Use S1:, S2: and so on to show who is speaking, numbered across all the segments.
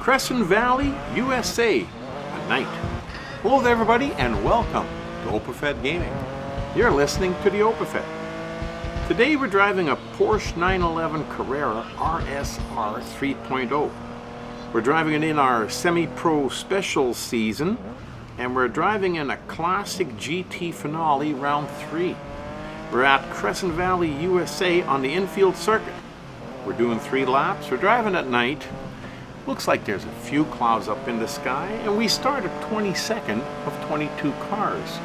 S1: Crescent Valley USA at night. Hello there everybody and welcome to OpenFed Gaming. You're listening to the OpenFed. Today we're driving a Porsche 911 Carrera RSR 3.0. We're driving it in our semi-pro special season and we're driving in a classic GT finale round 3. We're at Crescent Valley USA on the infield circuit. We're doing 3 laps, we're driving at night. Looks like there's a few clouds up in the sky and we start at 22nd of 22 cars.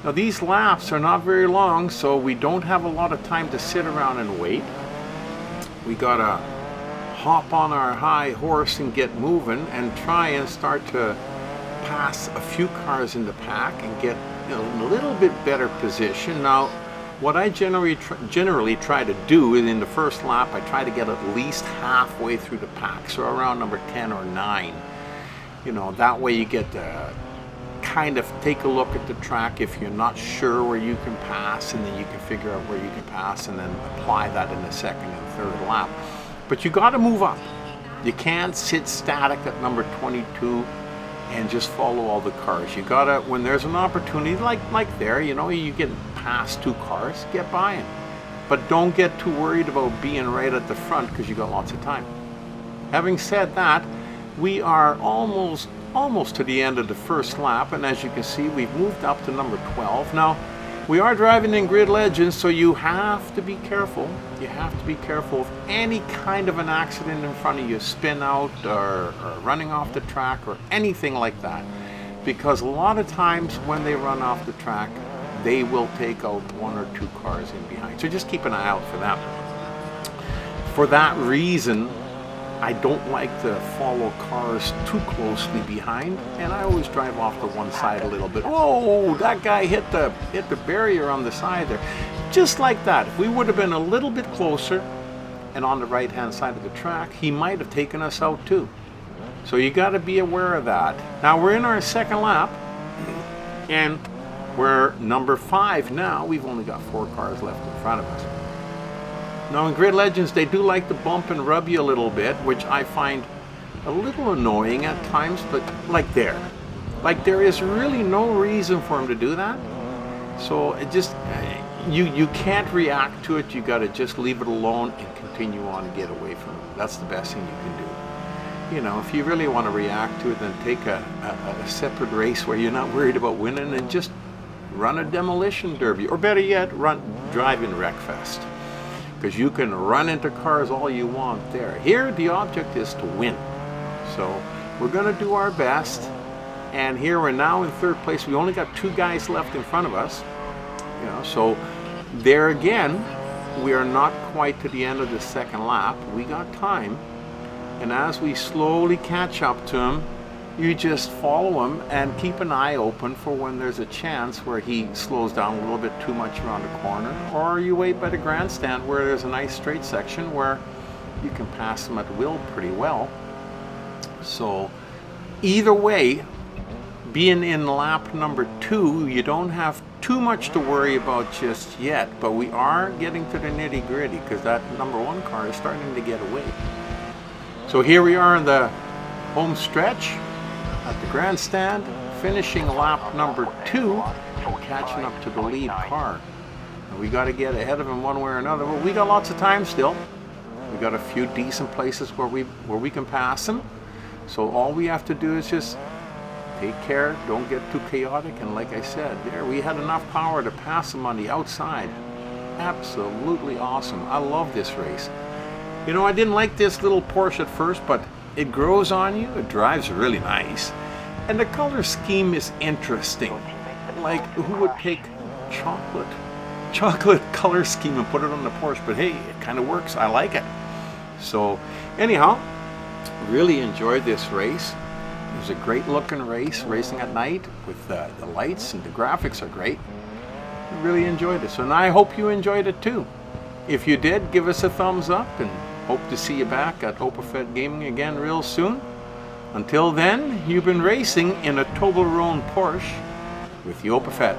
S1: Now these laps are not very long, so we don't have a lot of time to sit around and wait. We gotta hop on our high horse and get moving and try and start to pass a few cars in the pack and get in a little bit better position. Now what I generally try to do is in the first lap, I try to get at least halfway through the pack, so around number 10 or 9. You know, that way you get to kind of take a look at the track if you're not sure where you can pass, and then you can figure out where you can pass and then apply that in the second and third lap. But you got to move up. You can't sit static at number 22 and just follow all the cars. You gotta, when there's an opportunity like there, you know, you get past 2 cars, get by them. But don't get too worried about being right at the front because you got lots of time. Having said that, we are almost to the end of the first lap, and as you can see, we've moved up to number 12. Now, we are driving in Grid Legends, so you have to be careful. You have to be careful of any kind of an accident in front of you, spin out or running off the track or anything like that. Because a lot of times when they run off the track, they will take out 1 or 2 cars in behind. So just keep an eye out for them. For that reason, I don't like to follow cars too closely behind, and I always drive off to one side a little bit. Whoa, that guy hit the barrier on the side there. Just like that. If we would have been a little bit closer and on the right hand side of the track, he might have taken us out too. So you got to be aware of that. Now we're in our second lap and we're number 5 now. We've only got 4 cars left in front of us. Now in Grid Legends, they do like to bump and rub you a little bit, which I find a little annoying at times, but like there is really no reason for them to do that. So it just, you can't react to it. You got to just leave it alone and continue on and get away from it. That's the best thing you can do. You know, if you really want to react to it, then take a separate race where you're not worried about winning and just run a demolition derby, or better yet, drive in Wreckfest. Because you can run into cars all you want there. Here, the object is to win. So we're going to do our best. And here we're now in 3rd place. We only got 2 guys left in front of us. You know, so there again, we are not quite to the end of the second lap. We got time. And as we slowly catch up to him, you just follow him and keep an eye open for when there's a chance where he slows down a little bit too much around the corner, or you wait by the grandstand where there's a nice straight section where you can pass him at will pretty well. So either way, being in lap number 2, you don't have too much to worry about just yet, but we are getting to the nitty gritty because that number 1 car is starting to get away. So here we are in the home stretch at the grandstand, finishing lap number 2 and catching up to the lead car. And we got to get ahead of him one way or another, but we got lots of time still. We got a few decent places where we can pass him. So all we have to do is just take care, don't get too chaotic, and like I said, there we had enough power to pass him on the outside. Absolutely awesome. I love this race. You know, I didn't like this little Porsche at first, but it grows on you, it drives really nice, and the color scheme is interesting. Like, who would take chocolate color scheme and put it on the Porsche? But hey, it kind of works. I like it. So anyhow, really enjoyed this race. It was a great looking race, racing at night with the lights, and the graphics are great. I really enjoyed it. So now I hope you enjoyed it too. If you did, give us a thumbs up, and hope to see you back at OpenFed Gaming again real soon. Until then, you've been racing in a Toblerone Porsche with the OpenFed.